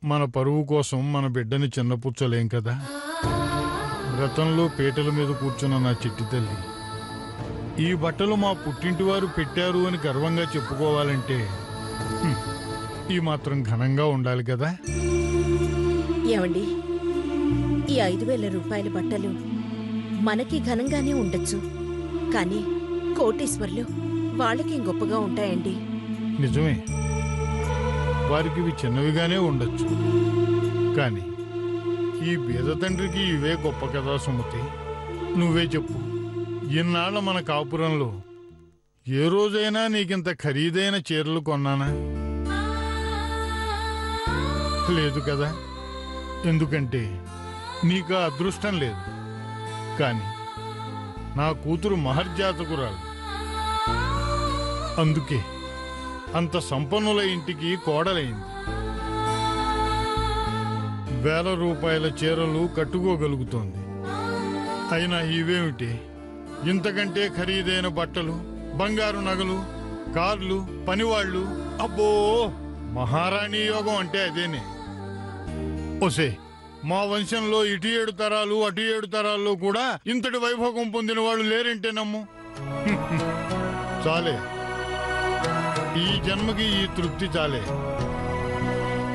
మన పరువు కోసం మన బిడ్డని చిన్నపుచ్చలేం కదా. వ్రతంలో పీటల మీద కూర్చున్న నా చిట్టి తల్లి, ఈ బట్టలు మా పుట్టింటి వారు పెట్టారు అని గర్వంగా చెప్పుకోవాలంటే ఈ మాత్రం ఘనంగా ఉండాలి కదా. ఏమండి, ఈ 5,000 రూపాయల బట్టలు మనకి ఘనంగానే ఉండొచ్చు, కానీ కోటీశ్వర్లు వాళ్ళకి గొప్పగా ఉంటాయండి. నిజమే, వారికి ఇవి చిన్నవిగానే ఉండొచ్చు, కానీ ఈ బీద తండ్రికి ఇవే గొప్ప కదా సుమతి. నువ్వే చెప్పు, ఇన్నాళ్ళ మన కాపురంలో ఏ రోజైనా నీకింత ఖరీదైన చీరలు కొన్నానా? లేదు కదా. ఎందుకంటే నీకు ఆ అదృష్టం లేదు. కానీ నా కూతురు మహర్జాతకురాలు, అందుకే అంత సంపన్నుల ఇంటికి కోడలైంది. 1,000 రూపాయల చీరలు కట్టుకోగలుగుతోంది. అయినా ఇవేమిటి, ఇంతకంటే ఖరీదైన బట్టలు, బంగారు నగలు, కార్లు, పనివాళ్లు. అబ్బో, మహారాణి యోగం అంటే అదేనే. ఒసే, మా వంశంలో ఇటు 7 తరాలు అటు 7 తరాల్లో కూడా ఇంతటి వైభోగం పొందిన వాళ్ళు లేరంటే నమ్ము. చాలే, ఈ జన్మకి ఈ తృప్తి చాలే.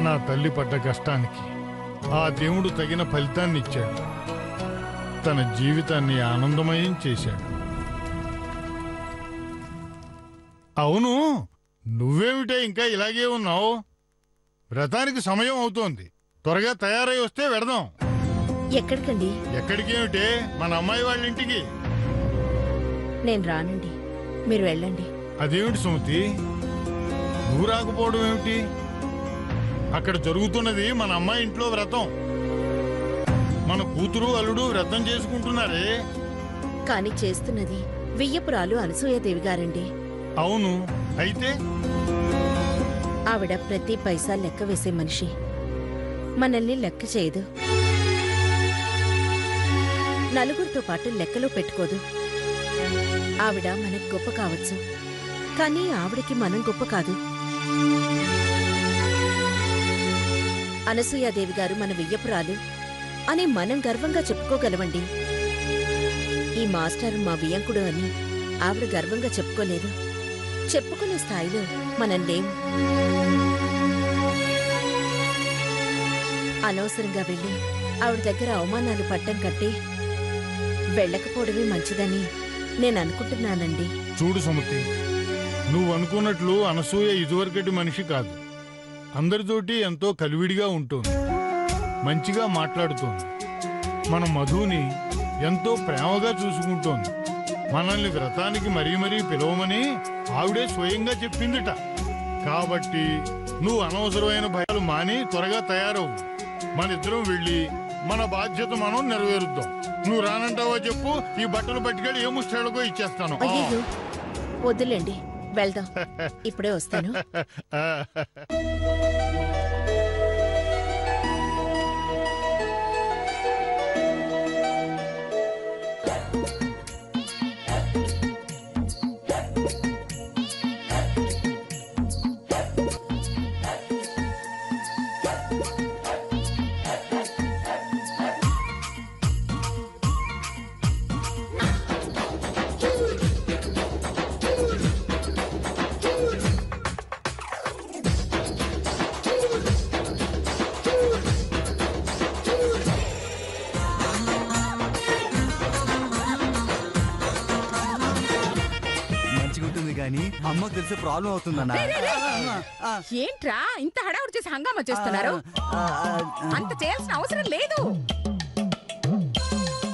నా తల్లి పడ్డ కష్టానికి ఆ దేవుడు తగిన ఫలితాన్ని ఇచ్చాడు. తన జీవితాన్ని ఆనందమయం చేశాడు. అవును, నువ్వేమిటే ఇంకా ఇలాగే ఉన్నావు? వ్రతానికి సమయం అవుతోంది, త్వరగా తయారై వస్తే వెడదాం. ఎక్కడికండి? ఎక్కడికేమిటే, మన అమ్మాయి వాళ్ళ ఇంటికి. నేను రానండి, మీరు వెళ్ళండి. అదేమిటి సుమతి, నువ్వు రాకపోవడం ఏమిటి? అక్కడ జరుగుతున్నది మన అమ్మాయి ఇంట్లో వ్రతం. మన కూతురు అల్లుడు వ్రతం చేసుకుంటున్నారే. కాని చేస్తున్నది వియ్యపురాలు అనసూయదేవి గారండి. అవును, అయితే ఆవిడ ప్రతి పైసా లెక్క వేసే మనిషి. మనల్ని లెక్క చేయదు, నలుగురితో పాటు లెక్కలో పెట్టుకోదు. ఆవిడ మనకు గొప్ప కావచ్చు, కానీ ఆవిడకి మనం గొప్ప కాదు. అనసూయాదేవి గారు మన వియ్యపురాలు అని మనం గర్వంగా చెప్పుకోగలవండి. ఈ మాస్టర్ మా వియ్యంకుడు అని ఆవిడ గర్వంగా చెప్పుకోలేదు. చెప్పుకునే స్థాయిలో మనం లేం. అనవసరంగా వెళ్ళి ఆవిడ దగ్గర అవమానాలు పట్టం కట్టి వెళ్ళకపోవడమే మంచిదని నేను అనుకుంటున్నానండి. చూడు సుమతి, నువ్వు అనుకున్నట్లు అనసూయ ఇదివరకటి మనిషి కాదు. అందరితోటి ఎంతో కలివిడిగా ఉంటుంది, మంచిగా మాట్లాడుతోంది. మన మధుని ఎంతో ప్రేమగా చూసుకుంటోంది. మనల్ని వ్రతానికి మరీ మరీ పిలవమని ఆవిడే స్వయంగా చెప్పిందిట. కాబట్టి నువ్వు అనవసరమైన భయాలు మాని త్వరగా తయారవు. మనిద్దరం వెళ్ళి మన బాధ్యత మనం నెరవేరుద్దాం. నువ్వు రానంటావో చెప్పు, ఈ బట్టలు పట్టుకెళ్ళి ఏ ముష్టాలకో ఇచ్చేస్తాను. అయ్యో, వద్దులేండి, వెళ్దాం. ఇప్పుడే వస్తాను. అమ్మకు తెలిసే ప్రాబ్లం అవుతుందన్నా. ఏంట్రా ఇంత హడావుడి చేసి హంగామా చేస్తున్నారు? అంత చేయాల్సిన అవసరం లేదు.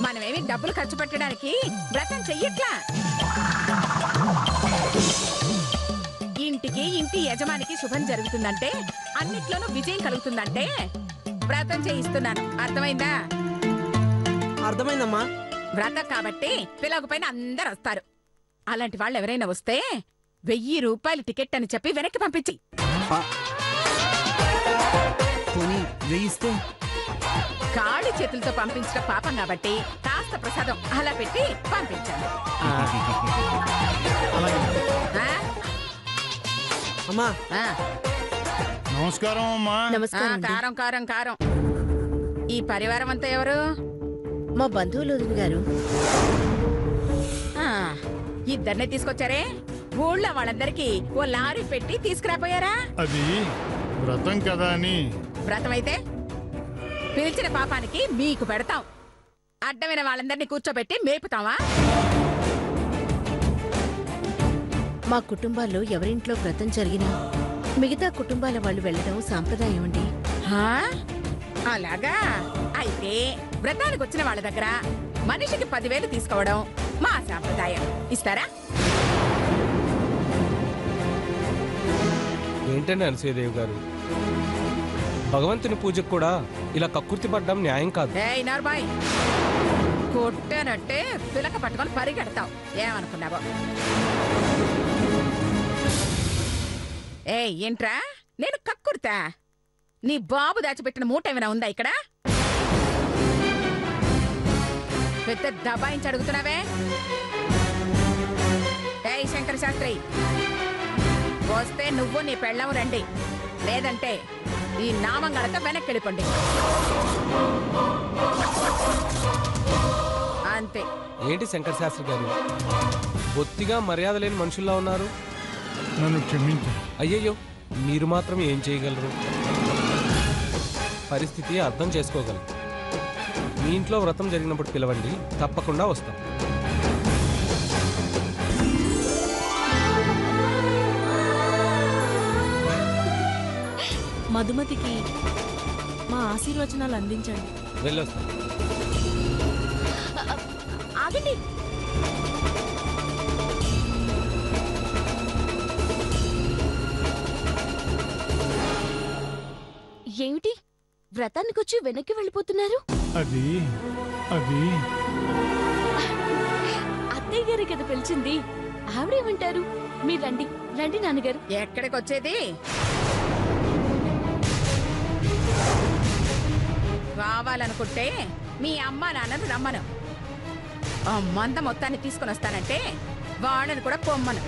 మనమేమి డబ్బులు ఖర్చు పెట్టడానికి వ్రతం చెయ్యట్లా. ఇంటికి ఇంటి యజమానికి శుభం జరుగుతుందంటే, అన్నిట్లోనూ విజయం కలుగుతుందంటే వ్రతం చేయిస్తున్నాను. అర్థమైందా? అర్థమైందమ్మా. వ్రతం కాబట్టి పిలవకపోయినా అందరు వస్తారు. అలాంటి వాళ్ళు ఎవరైనా వస్తే 1000 రూపాయలు టికెట్ అని చెప్పి వెనక్కి పంపించి. ఖాళీ చేతులతో పంపించడం పాపం కాబట్టి కాస్త ప్రసాదం అలా పెట్టి పంపించాను. అమ్మా, నమస్కారం అమ్మా. నమస్కారం అండి. కారం కారం కారం. ఈ పరివారం అంతా ఎవరు? మా బంధువులు వదిన గారు. ఆ, ఇద్దరినే తీసుకొచ్చారే? ఊళ్ళో వాళ్ళందరికీ ఓ లారీ పెట్టి తీసుకురాపోయారా? అది వ్రతం కదా అని. వ్రతమైతే పిలిచిన పాపానికి మీకు పెడతాం. అడ్డమైన వాళ్ళందరినీ కూర్చోబెట్టి మేపుతావా? మా కుటుంబాల్లో ఎవరింట్లో వ్రతం జరిగినా మిగతా కుటుంబాల వాళ్ళు వెళ్ళడం సాంప్రదాయం అండి. హా? అలాగా? అయితే వ్రతానికి వచ్చిన వాళ్ళ దగ్గర మనిషికి 10,000 తీసుకోవడం మా సాంప్రదాయం. ఇస్తారా? ఏంటండి అనసూయదేవి గారు, భగవంతుని పూజకు కూడా ఇలా కక్కుర్తి పడ్డం న్యాయం కాదు. ఏయ్ నార్బాయ్, కొట్టానంటే పిలక పట్టుకొని పరిగెడతావు. ఏమనుకున్నావో? ఏయ్ ఏంట్రా, నేను కక్కుర్తా? నీ బాబు దాచిపెట్టిన మూట ఏమైనా ఉందా ఇక్కడ? పెద్ద దబాయించి అడుగుతున్నావే? ఏయ్ శంకర శాస్త్రి, వస్తే నువ్వు నీ పెళ్ళం రండి, లేదంటే ఈ నామంగళతో వెనక్కి వెళ్ళిపోండి. అంతే. ఏంటి శంకర శాస్త్రి గారు, బొత్తిగా మర్యాద లేని మనుషుల్లా ఉన్నారు? నన్ను క్షమించు. అయ్యయ్యో, మీరు మాత్రం ఏం చేయగలరు? పరిస్థితి అర్థం చేసుకోగలరు. మీ ఇంట్లో వ్రతం జరిగినప్పుడు పిలవండి, తప్పకుండా వస్తాం. మధుమతికి మా ఆశీర్వచనాలు అందించండి. వెళ్ళొస్తాం. ఆగండి. ఏమిటి వ్రతానికి వచ్చి వెనక్కి వెళ్ళిపోతున్నారు? అది అది అత్తయ్య గారి కదా పిలిచింది, ఆవిడేమంటారు? మీరు రండి రండి నాన్నగారు. ఎక్కడికి వచ్చేది? కావాలనుకుంటే మీ అమ్మ నాన్నను రమ్మను. ఆ మంద మొత్తాన్ని తీసుకుని వస్తానంటే వాళ్ళని కూడా పొమ్మను.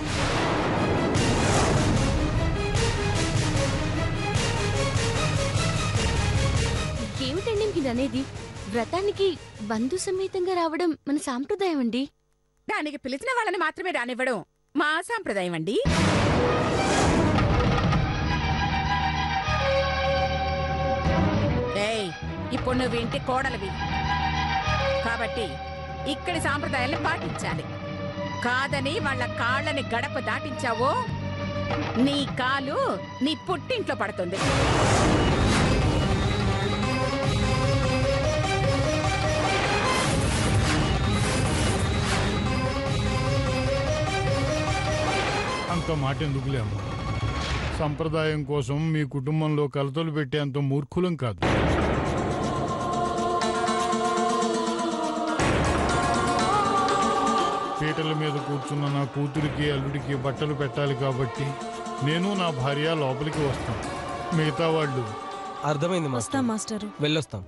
ఏమిటండి మీరు అనేది? వ్రతానికి బంధు సమేతంగా రావడం మన సాంప్రదాయం అండి. దానికి పిలిచిన వాళ్ళని మాత్రమే రానివ్వడం మా సాంప్రదాయం అండి. ఏయ్, ఇప్పుడు నువ్వు ఇంటి కోడలివి కాబట్టి ఇక్కడి సాంప్రదాయాల్ని పాటించాలి. కాదని వాళ్ళ కాళ్ళని గడప దాటించావో నీ కాలు నీ పుట్టింట్లో పడుతుంది. అంత మాట ఎందుకులే అమ్మా. సంప్రదాయం కోసం మీ కుటుంబంలో కలతలు పెట్టేంత మూర్ఖులం కాదు. పీటల మీద కూర్చున్న నా కూతురికి అల్లుడికి బట్టలు పెట్టాలి కాబట్టి నేను నా భార్య లోపలికి వస్తాం. మిగతా వాళ్ళు అర్థమైంది వస్తాం మాస్టర్, మాస్టరు. వెళ్ళొస్తాం.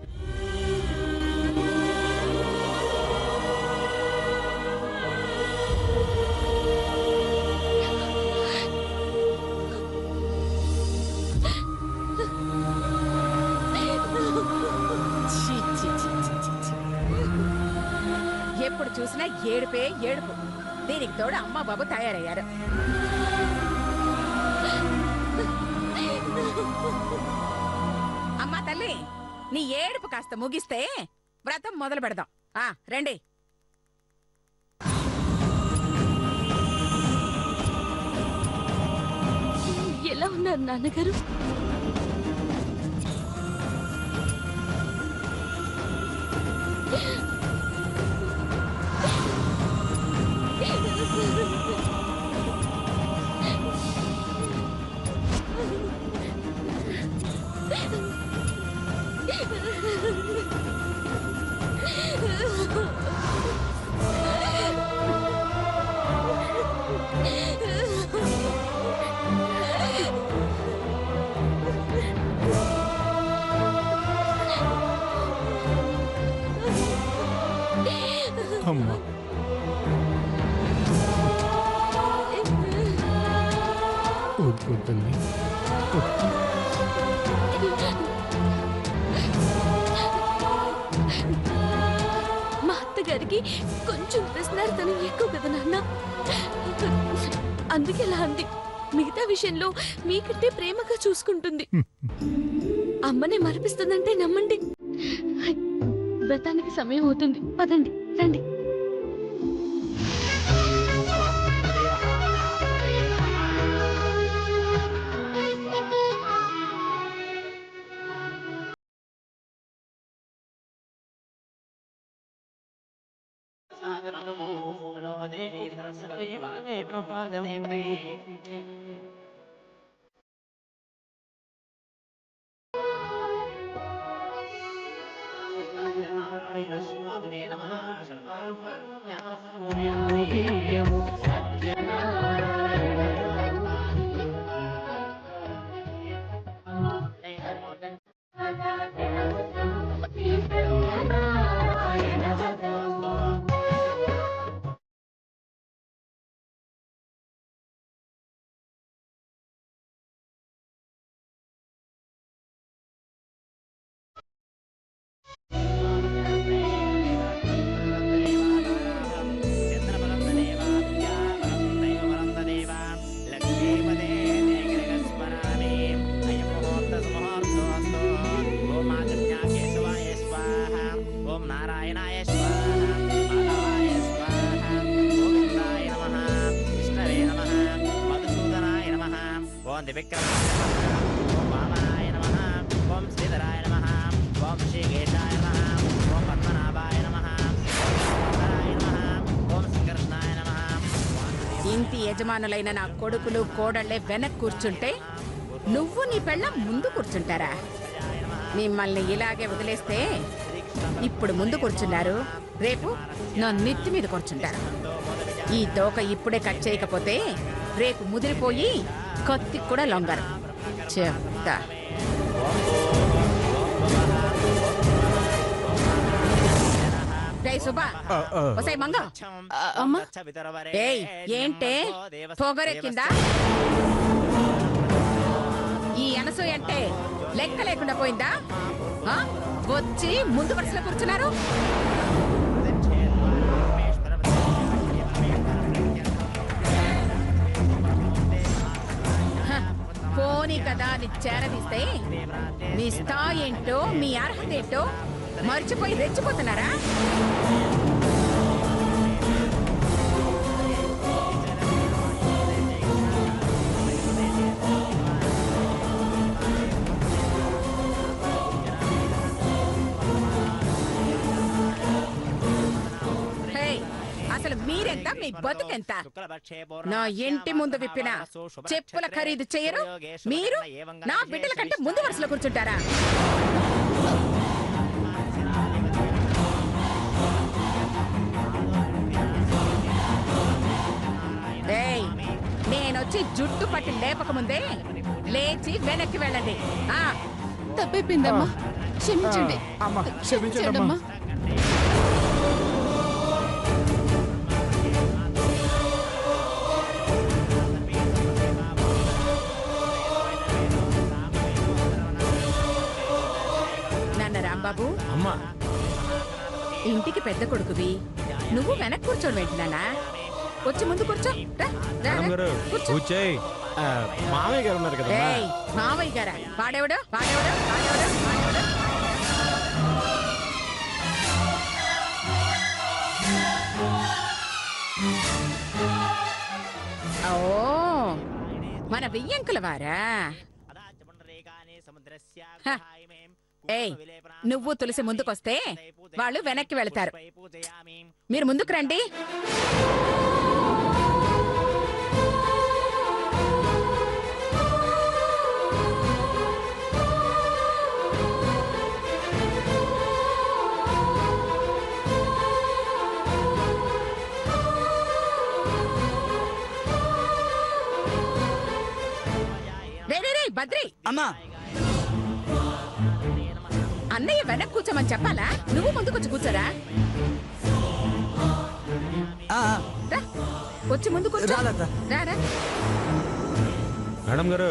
ఛీ, ఛీ, ఛీ, ఛీ, ఛీ, ఛీ. ఎప్పుడు చూసినా ఏడుపే ఏడుపు. దీనికి తోడు అమ్మ బాబు తయారయ్యారు. అమ్మా తల్లి, నీ ఏడుపు కాస్త ముగిస్తే వ్రతం మొదలు పెడదాం. రండి. ఎలా ఉన్నారు నాన్నగారు? అమ్మా ఊరుకో తల్లి. మా అత్తగారికి కొంచెం ప్రశ్నార్థనం ఎక్కువ కదా నాన్న, అందుకే అలా అంది. మిగతా విషయంలో మీకంటే ప్రేమగా చూసుకుంటుంది. అమ్మనే మరిపిస్తుందంటే నమ్మండి. వ్రతానికి సమయం అవుతుంది, పదండి రండి. ఇంటి యజమానులైన నా కొడుకులు కోడళ్లే వెనక్ కూర్చుంటే నువ్వు నీ పెళ్ళం ముందు కూర్చుంటారా? మిమ్మల్ని ఇలాగే వదిలేస్తే ఇప్పుడు ముందు కూర్చున్నారు, రేపు నా నెత్తి మీద కూర్చుంటారు. ఈ తోక ఇప్పుడే కట్ చేయకపోతే రేపు ముదిరిపోయి కత్తి కూడా లొంగరు. చెప్తా. మంగ ఏంటే పొగరెక్కిందా? ఈ అనసూయ అంటే లెక్క లేకుండా పోయిందా? వచ్చి ముందు వరుసలో కూర్చున్నారు. పోనీ కదా అని చేరదీస్తే మీ స్థాయి ఏంటో మీ అర్హత ఏంటో మర్చిపోయి రెచ్చిపోతున్నారా? అసలు మీరెంత, మీ బతుకెంత? నా ఇంటి ముందు విప్పిన చెప్పుల ఖరీదు చేయరు మీరు, నా బిడ్డల కంటే ముందు వరుసలో కూర్చుంటారా? నేనొచ్చి జుట్టు పట్టి లేపకముందే లేచి వెనక్కి వెళ్ళండి. తప్పైపోయిందమ్మా, క్షమించండి. క్షమించండమ్మా. బాబు, ఇంటికి పెద్ద కొడుకువి, నువ్వు వెనక్కి కూర్చోడు వెంటనా? వచ్చి ముందు కూర్చో. మావయ్య గారు ఉన్నారు కదా. మావయ్య గారా? వాడేవాడు వాడేవాడు వాడేవాడు వాడేవాడు ఓ, మన వెయ్యంకుల వారా? ఏయ్, నువ్వు తులసి ముందుకొస్తే వాళ్ళు వెనక్కి వెళతారు. మీరు ముందుకు రండి. బద్రి, అమ్మా, అన్నయ్య వెనక్కి కూర్చోమని చెప్పాలా? నువ్వు ముందుకొచ్చి కూర్చోరా. వచ్చి ముందు కూర్చో. రారా మేడం గారు,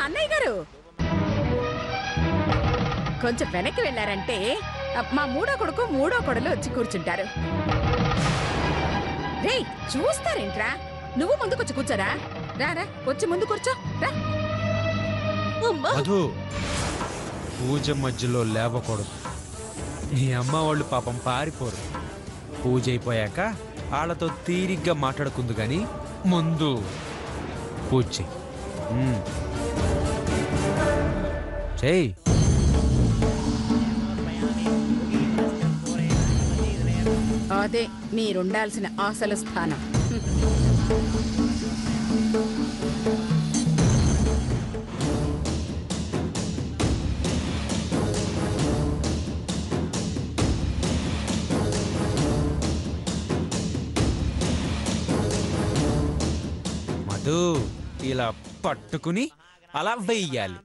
అన్నయ్య గారు కొంచెం వెనక్కి వెళ్ళారంటే మా మూడో కొడుకు మూడో కొడలు వచ్చి కూర్చుంటారు. రేయ్ చూస్తారేంట్రా, నువ్వు ముందుకొచ్చి కూర్చోరా. రారా వచ్చి ముందు కూర్చో రా. మధు, పూజ మధ్యలో లేవకూడదు. నీ అమ్మ వాళ్ళు పాపం పారిపోరు. పూజ అయిపోయాక వాళ్ళతో తీరిగ్గా మాట్లాడుకుందు గాని ముందు పూజ చెయ్యి. అదే మీరుండాల్సిన అసలు స్థానం. మధు, ఇలా పట్టుకుని అలా వెయ్యాలి.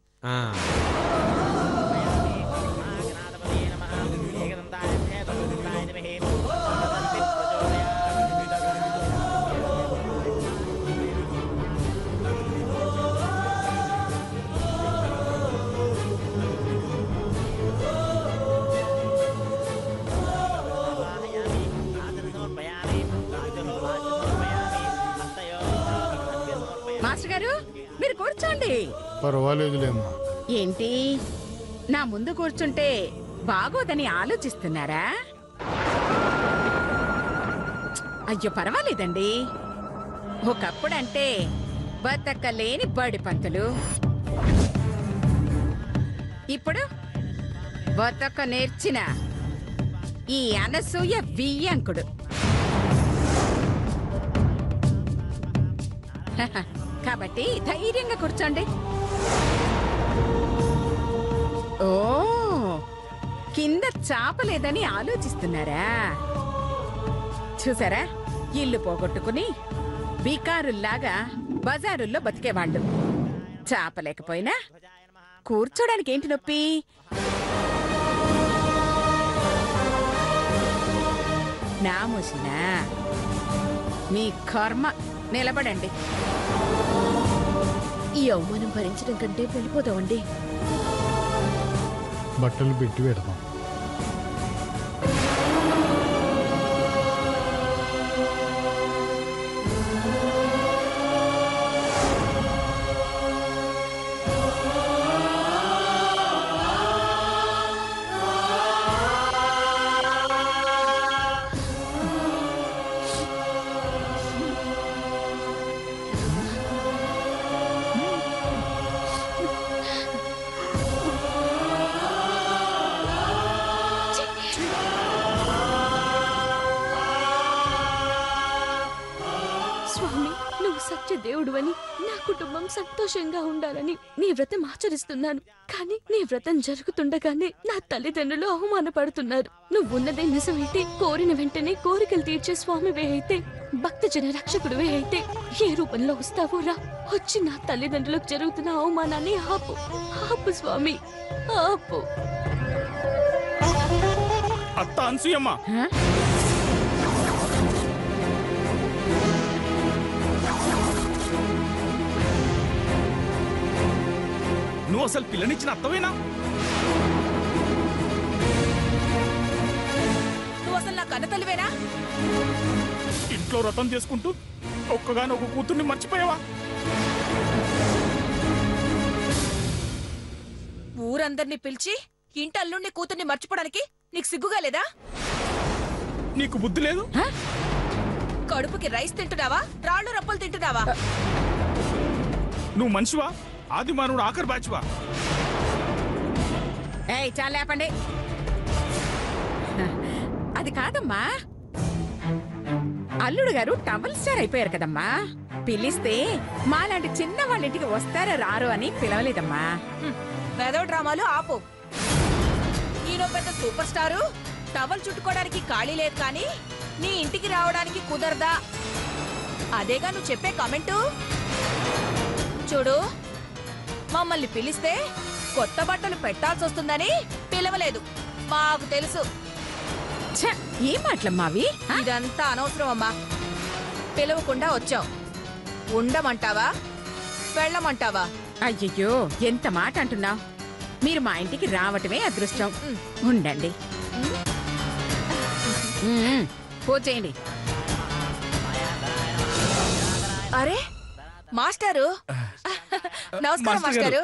మాస్టర్ గారు మీరు కూర్చోండి. పర్వాలేదులేమ్మా. ఏంటి నా ముందు కూర్చుంటే బాగోదని ఆలోచిస్తున్నారా? అయ్యో పర్వాలేదండి. ఒకప్పుడంటే బతకలేని బడి పంతులు, ఇప్పుడు బతక నేర్చిన ఈ అనసూయ వియ్యంకుడు. కాబట్టి ధైర్యంగా కూర్చోండి. ఓ కింద చాపలేదని ఆలోచిస్తున్నారా? చూసారా, ఇల్లు పోగొట్టుకుని బికారుల్లాగా బజారుల్లో బతికేవాళ్ళు. చాపలేకపోయినా కూర్చోడానికి ఏంటి నొప్పి? నామోసినా మీ కర్మ. నిలబడండి. ఈ అవమానం భరించడం కంటే వెళ్ళిపోతామండి. బట్టలు పెట్టి పెడతాం. దేవుడువని, నా కుటుంబం సంతోషంగా ఉండాలని నీ వ్రతం ఆచరిస్తున్నాను. కానీ నీ వ్రతం జరుగుతుండగానే నా తల్లిదండ్రులు అవమానపడుతున్నారు. నువ్వున్నదే నిజమైతే, కోరిన వెంటనే కోరికలు తీర్చే స్వామివే అయితే, భక్తజన రక్షకుడివే అయితే, ఏ రూపంలో వస్తావో రా. వచ్చి నా తల్లిదండ్రులకు జరుగుతున్న అవమానాన్ని ఆపు. ఆపు స్వామి, ఆపు. అత్త అనసూయమ్మ, నువ్వు అసలు పిల్లనిచ్చిన అత్తవేనా? నువ్వు అసలు నా కన్నతల్లివేనా? ఇంట్లో వ్రతం చేసుకుంటూ ఒక్కగానొక కూతుర్ని మర్చిపోయావా? ఊరందరినీ పిలిచి ఇంటి అల్లుణ్ణి కూతుర్ని మర్చిపోవడానికి నీకు సిగ్గుగా లేదా? నీకు బుద్ధి లేదు? కడుపుకి రైస్ తింటున్నావా, రాళ్ళు రప్పలు తింటున్నావా? నువ్వు మనిషివా? ఆది మానవుడు ఆఖరి బ్యాచ్వా? ఏయ్ చాలేపండి. అది కాదమ్మా, అల్లుడు గారు టవల్ స్టార్ అయిపోయారు కదమ్మా. పిలిస్తే మాలాంటి చిన్న వాళ్ళ ఇంటికి వస్తారో రారో అని పిలవలేదమ్మా. వెదవ డ్రామాలు ఆపు. ఈయన పెద్ద సూపర్ స్టారు, టవల్ చుట్టుకోవడానికి ఖాళీ లేదు కానీ నీ ఇంటికి రావడానికి కుదరదా? అదేగా నువ్వు చెప్పే కామెంటు. చూడు, మమ్మల్ని పిలిస్తే కొత్త బట్టలు పెట్టాల్సి వస్తుందని పిలవలేదు, మాకు తెలుసు. ఛ, ఏం మాటలమ్మా అవి ఆ? ఇదంతా అనవసరం అమ్మా. పిలవకుండా వచ్చావు. ఉండమంటావా వెళ్ళమంటావా? అయ్యయ్యో ఎంత మాట అంటున్నావు. మీరు మా ఇంటికి రావటమే అదృష్టం. ఉండండి. పూజ చేయండి. అరే మాస్టారు, నమస్కారం మాస్టారు.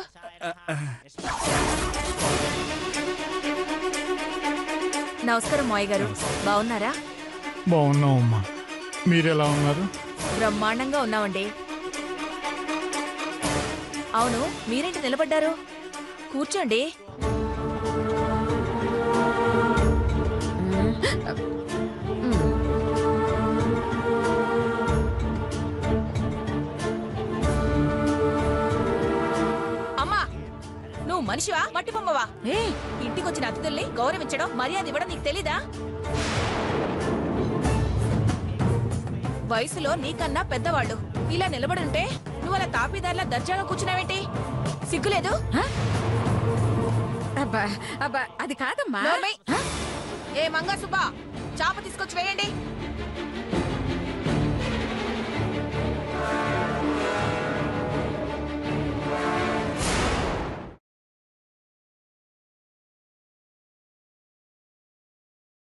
నమస్కారం మావయ్య గారు, బాగున్నారా? బాగున్నాం అమ్మా. మీరెలా ఉన్నారు? బ్రహ్మాండంగా ఉన్నామండి. అవును, మీరేంటి నిలబడ్డారు? కూర్చోండి. అమ్మా, నువ్వు మనిషివా మట్టి బొమ్మవా? ఇంటికొచ్చిన అతిథుల్ని గౌరవించడం, మర్యాద ఇవ్వడం నీకు తెలీదా? వయసులో నీకన్నా పెద్దవాళ్ళు ఇలా నిలబడుంటే నువ్వు అలా తాపీదార్లా దర్జాగా కూర్చున్నావేంటి? సిగ్గులేదు? అబ్బా అబ్బా, అది కాదమ్మా. నోర్మై. ఏ మంగా సుబ్బా, చాప తీసుకొచ్చి వేయండి.